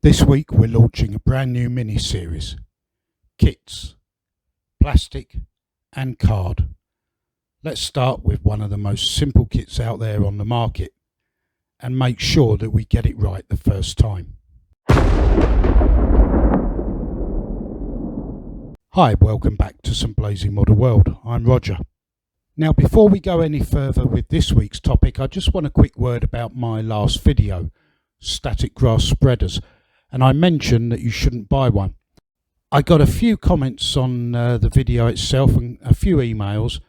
This week we're launching a brand new mini-series, Kits, Plastic and Card. Let's start with one of the most simple kits out there on the market and make sure that we get it right the first time. Hi, welcome back to St Blazey Model World. I'm Roger. Now before we go any further with this week's topic, I just want a quick word about my last video, static grass spreaders. And I mentioned that you shouldn't buy one. I got a few comments on the video itself and a few emails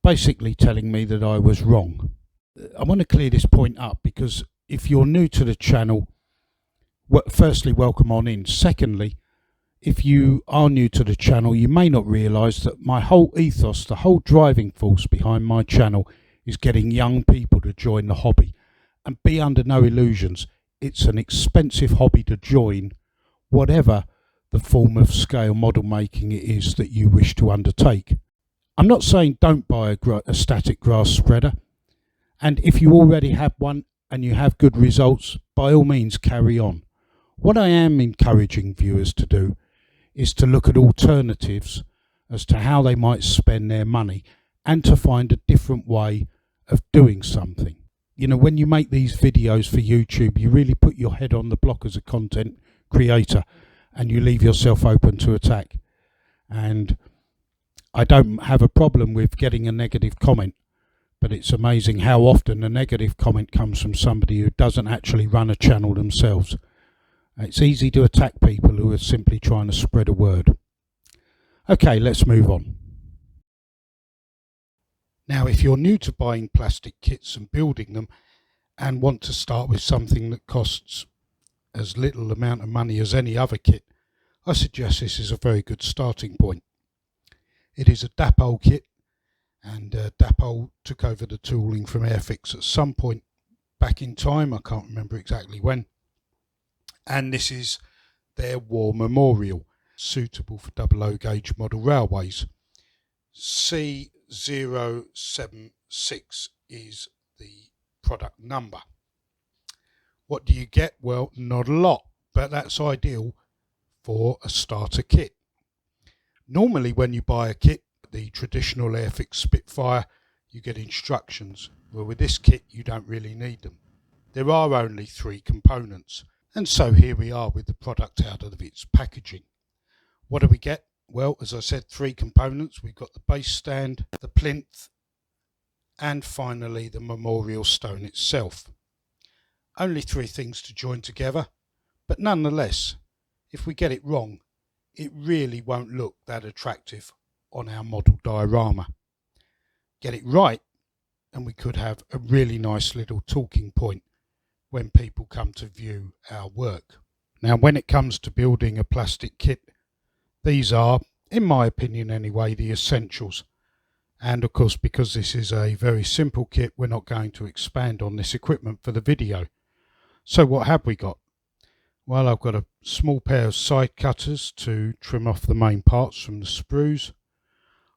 basically telling me that I was wrong. I want to clear this point up because if you're new to the channel, firstly, welcome on in. Secondly, if you are new to the channel, you may not realise that my whole ethos, the whole driving force behind my channel is getting young people to join the hobby. And be under no illusions, it's an expensive hobby to join, whatever the form of scale model making it is that you wish to undertake. I'm not saying don't buy a static grass spreader, and if you already have one and you have good results, by all means carry on. What I am encouraging viewers to do is to look at alternatives as to how they might spend their money and to find a different way of doing something. You know, when you make these videos for YouTube, you really put your head on the block as a content creator and you leave yourself open to attack. And I don't have a problem with getting a negative comment, but it's amazing how often a negative comment comes from somebody who doesn't actually run a channel themselves. It's easy to attack people who are simply trying to spread a word. Okay, let's move on. Now, if you're new to buying plastic kits and building them and want to start with something that costs as little amount of money as any other kit, I suggest this is a very good starting point. It is a Dapol kit, and Dapol took over the tooling from Airfix at some point back in time. I can't remember exactly when. And this is their War Memorial, suitable for 00 gauge model railways. C076 is the product number. What do you get? Well, not a lot, but that's ideal for a starter kit. Normally when you buy a kit, the traditional Airfix Spitfire, you get instructions. Well, with this kit you don't really need them. There are only 3 components, and so here we are with the product out of its packaging. What do we get? Well, as I said, 3 components. We've got the base stand, the plinth, and finally the memorial stone itself. Only 3 things to join together, but nonetheless, if we get it wrong, it really won't look that attractive on our model diorama. Get it right, and we could have a really nice little talking point when people come to view our work. Now, when it comes to building a plastic kit, these are, in my opinion anyway, the essentials. And of course, because this is a very simple kit, we're not going to expand on this equipment for the video. So what have we got? Well, I've got a small pair of side cutters to trim off the main parts from the sprues.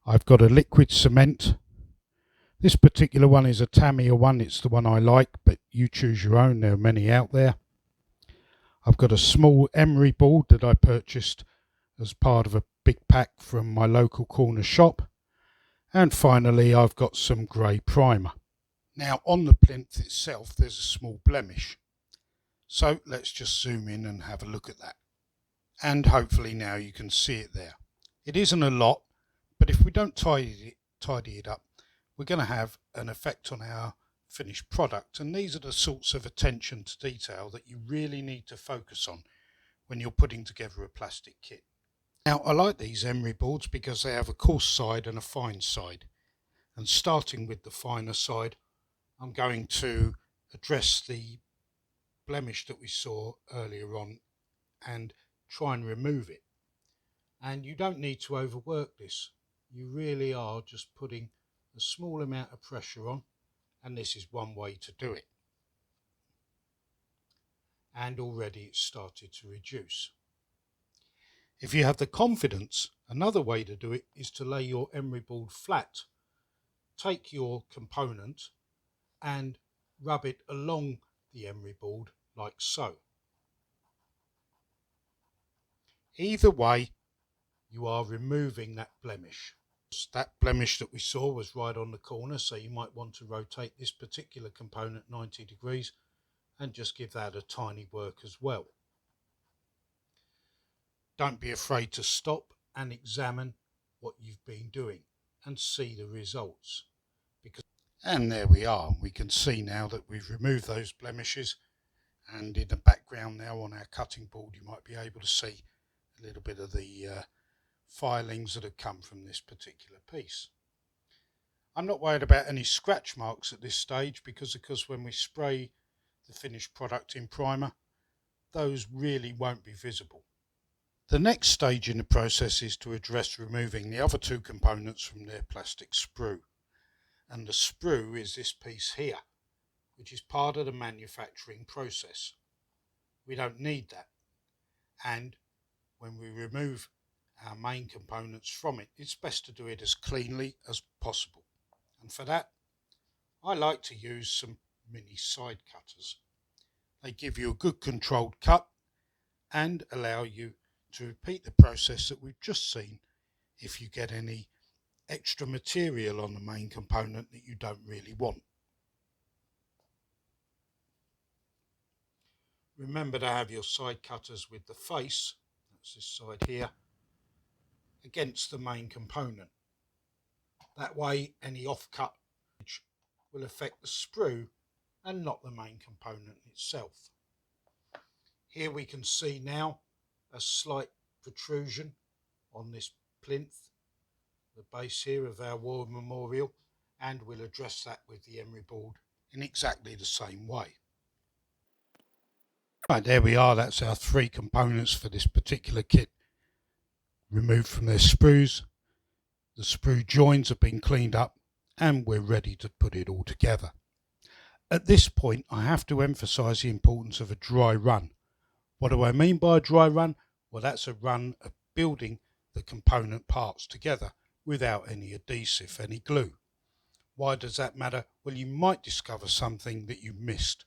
I've got a liquid cement. This particular one is a Tamiya one. It's the one I like, but you choose your own. There are many out there. I've got a small emery board that I purchased as part of a big pack from my local corner shop. And finally, I've got some grey primer. Now, on the plinth itself, there's a small blemish. So let's just zoom in and have a look at that. And hopefully now you can see it there. It isn't a lot, but if we don't tidy it up, we're going to have an effect on our finished product. And these are the sorts of attention to detail that you really need to focus on when you're putting together a plastic kit. Now, I like these emery boards because they have a coarse side and a fine side. And starting with the finer side, I'm going to address the blemish that we saw earlier on and try and remove it. And you don't need to overwork this. You really are just putting a small amount of pressure on, and this is one way to do it. And already it's started to reduce. If you have the confidence, another way to do it is to lay your emery board flat. Take your component and rub it along the emery board like so. Either way, you are removing that blemish. That blemish that we saw was right on the corner, so you might want to rotate this particular component 90 degrees and just give that a tiny work as well. Don't be afraid to stop and examine what you've been doing and see the results. And there we are. We can see now that we've removed those blemishes, and in the background now on our cutting board you might be able to see a little bit of the filings that have come from this particular piece. I'm not worried about any scratch marks at this stage because when we spray the finished product in primer, those really won't be visible. The next stage in the process is to address removing the other two components from their plastic sprue. And the sprue is this piece here, which is part of the manufacturing process. We don't need that. And when we remove our main components from it, it's best to do it as cleanly as possible. And for that, I like to use some mini side cutters. They give you a good controlled cut and allow you to repeat the process that we've just seen if you get any extra material on the main component that you don't really want. Remember to have your side cutters with the face, that's this side here, against the main component. That way any off-cut will affect the sprue and not the main component itself. Here we can see now a slight protrusion on this plinth, the base here of our war memorial, and we'll address that with the emery board in exactly the same way. Right, there we are. That's our three components for this particular kit removed from their sprues. The sprue joins have been cleaned up and we're ready to put it all together. At this point I have to emphasize the importance of a dry run. What do I mean by a dry run? Well, that's a run of building the component parts together without any adhesive, any glue. Why does that matter? Well, you might discover something that you missed.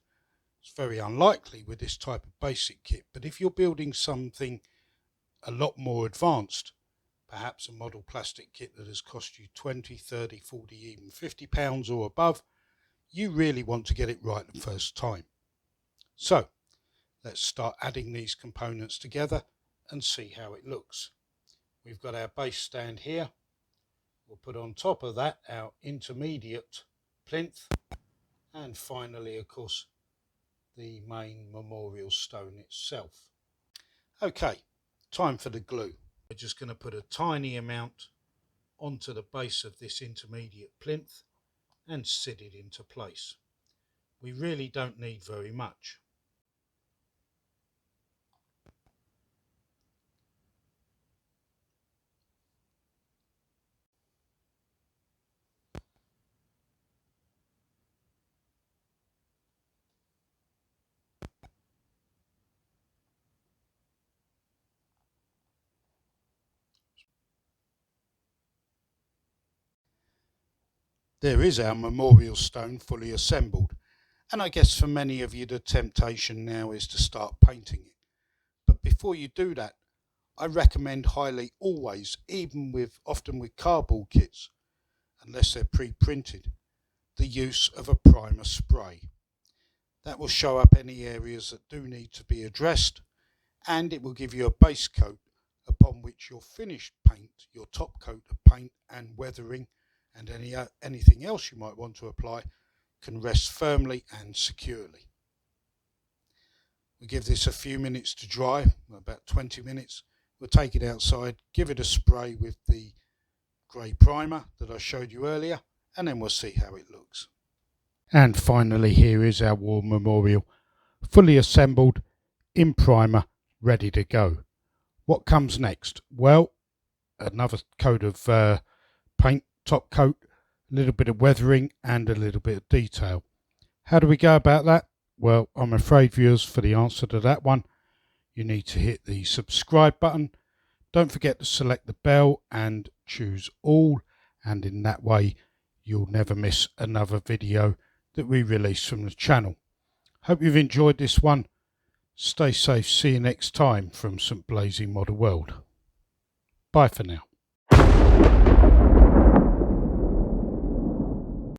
It's very unlikely with this type of basic kit, but if you're building something a lot more advanced, perhaps a model plastic kit that has cost you 20, 30, 40, even £50 or above, you really want to get it right the first time. So let's start adding these components together and see how it looks. We've got our base stand here. We'll put on top of that our intermediate plinth, and finally, of course, the main memorial stone itself. Okay, time for the glue. We're just going to put a tiny amount onto the base of this intermediate plinth and sit it into place. We really don't need very much. There is our memorial stone fully assembled, and I guess for many of you the temptation now is to start painting it. But before you do that, I recommend highly always, often with cardboard kits, unless they're pre-printed, the use of a primer spray. That will show up any areas that do need to be addressed, and it will give you a base coat upon which your finished paint, your top coat of paint and weathering and anything else you might want to apply, can rest firmly and securely. We give this a few minutes to dry, about 20 minutes. We'll take it outside, give it a spray with the grey primer that I showed you earlier, and then we'll see how it looks. And finally, here is our war memorial, fully assembled, in primer, ready to go. What comes next? Well, another coat of paint, top coat, a little bit of weathering and a little bit of detail. How do we go about that? Well, I'm afraid, viewers, for the answer to that one, you need to hit the subscribe button. Don't forget to select the bell and choose all, and in that way you'll never miss another video that we release from the channel. Hope you've enjoyed this one. Stay safe, see you next time from St Blazey Model World. Bye for now.